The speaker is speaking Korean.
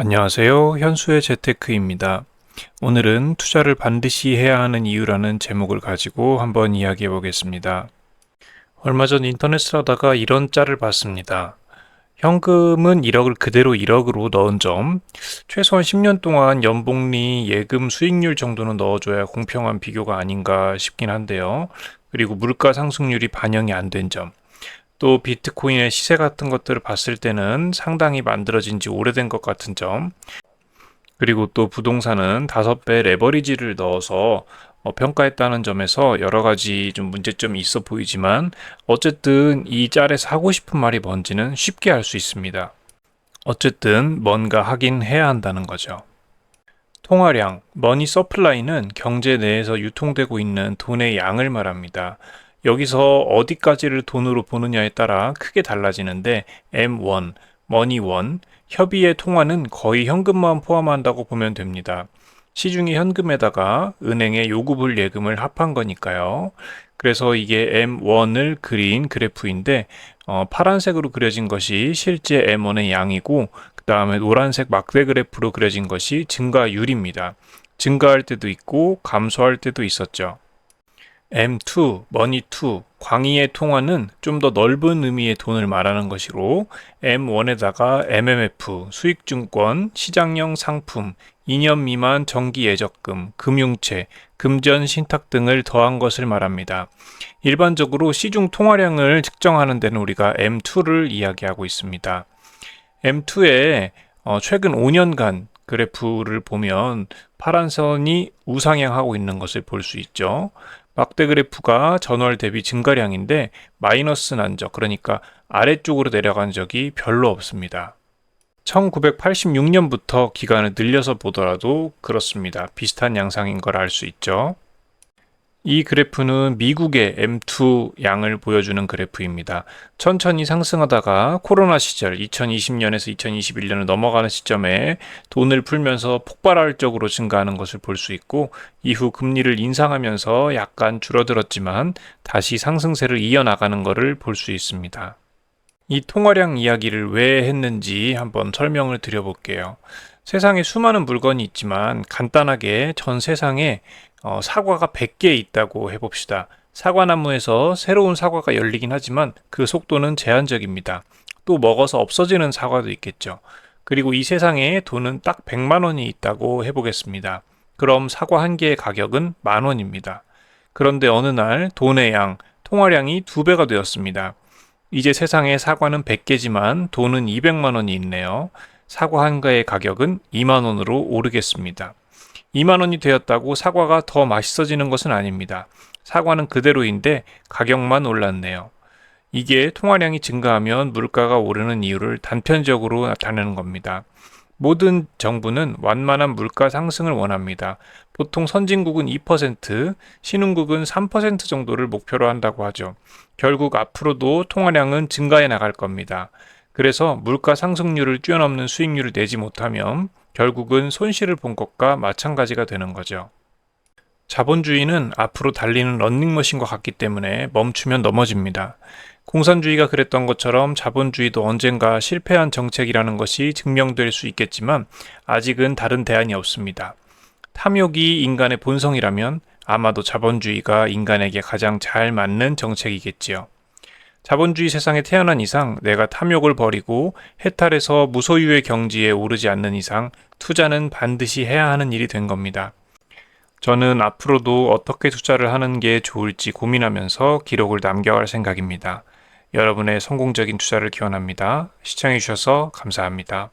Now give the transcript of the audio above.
안녕하세요. 현수의 재테크입니다. 오늘은 투자를 반드시 해야 하는 이유라는 제목을 가지고 한번 이야기해 보겠습니다. 얼마 전 인터넷을 하다가 이런 짤을 봤습니다. 현금은 1억을 그대로 1억으로 넣은 점, 최소한 10년 동안 연복리 예금 수익률 정도는 넣어줘야 공평한 비교가 아닌가 싶긴 한데요. 그리고 물가 상승률이 반영이 안 된 점, 또 비트코인의 시세 같은 것들을 봤을 때는 상당히 만들어진 지 오래된 것 같은 점, 그리고 또 부동산은 5배 레버리지를 넣어서 평가했다는 점에서 여러 가지 좀 문제점이 있어 보이지만 어쨌든 이 짤에서 하고 싶은 말이 뭔지는 쉽게 알 수 있습니다. 어쨌든 뭔가 하긴 해야 한다는 거죠. 통화량, 머니 서플라이는 경제 내에서 유통되고 있는 돈의 양을 말합니다. 여기서 어디까지를 돈으로 보느냐에 따라 크게 달라지는데 M1, 머니1, 협의의 통화는 거의 현금만 포함한다고 보면 됩니다. 시중의 현금에다가 은행의 요구불 예금을 합한 거니까요. 그래서 이게 M1을 그린 그래프인데 파란색으로 그려진 것이 실제 M1의 양이고 그 다음에 노란색 막대 그래프로 그려진 것이 증가율입니다. 증가할 때도 있고 감소할 때도 있었죠. M2, 머니2, 광의의 통화는 좀 더 넓은 의미의 돈을 말하는 것이고 M1에다가 MMF, 수익증권, 시장형 상품, 2년 미만 정기 예적금, 금융채, 금전 신탁 등을 더한 것을 말합니다. 일반적으로 시중 통화량을 측정하는 데는 우리가 M2를 이야기하고 있습니다. M2에 최근 5년간 그래프를 보면 파란 선이 우상향하고 있는 것을 볼 수 있죠. 막대 그래프가 전월 대비 증가량인데 마이너스 난 적, 그러니까 아래쪽으로 내려간 적이 별로 없습니다. 1986년부터 기간을 늘려서 보더라도 그렇습니다. 비슷한 양상인 걸 알 수 있죠. 이 그래프는 미국의 M2 양을 보여주는 그래프입니다. 천천히 상승하다가 코로나 시절 2020년에서 2021년을 넘어가는 시점에 돈을 풀면서 폭발적으로 증가하는 것을 볼 수 있고 이후 금리를 인상하면서 약간 줄어들었지만 다시 상승세를 이어나가는 것을 볼 수 있습니다. 이 통화량 이야기를 왜 했는지 한번 설명을 드려볼게요. 세상에 수많은 물건이 있지만 간단하게 전 세상에 사과가 100개 있다고 해봅시다. 사과나무에서 새로운 사과가 열리긴 하지만 그 속도는 제한적입니다. 또 먹어서 없어지는 사과도 있겠죠. 그리고 이 세상에 돈은 딱 100만 원이 있다고 해보겠습니다. 그럼 사과 한 개의 가격은 10,000원입니다. 그런데 어느 날 돈의 양, 통화량이 2배가 되었습니다. 이제 세상에 사과는 100개지만 돈은 200만 원이 있네요. 사과 한 개의 가격은 2만 원으로 오르겠습니다. 2만 원이 되었다고 사과가 더 맛있어지는 것은 아닙니다. 사과는 그대로인데 가격만 올랐네요. 이게 통화량이 증가하면 물가가 오르는 이유를 단편적으로 나타내는 겁니다. 모든 정부는 완만한 물가 상승을 원합니다. 보통 선진국은 2%, 신흥국은 3% 정도를 목표로 한다고 하죠. 결국 앞으로도 통화량은 증가해 나갈 겁니다. 그래서 물가 상승률을 뛰어넘는 수익률을 내지 못하면 결국은 손실을 본 것과 마찬가지가 되는 거죠. 자본주의는 앞으로 달리는 런닝머신과 같기 때문에 멈추면 넘어집니다. 공산주의가 그랬던 것처럼 자본주의도 언젠가 실패한 정책이라는 것이 증명될 수 있겠지만 아직은 다른 대안이 없습니다. 탐욕이 인간의 본성이라면 아마도 자본주의가 인간에게 가장 잘 맞는 정책이겠지요. 자본주의 세상에 태어난 이상 내가 탐욕을 버리고 해탈해서 무소유의 경지에 오르지 않는 이상 투자는 반드시 해야 하는 일이 된 겁니다. 저는 앞으로도 어떻게 투자를 하는 게 좋을지 고민하면서 기록을 남겨갈 생각입니다. 여러분의 성공적인 투자를 기원합니다. 시청해주셔서 감사합니다.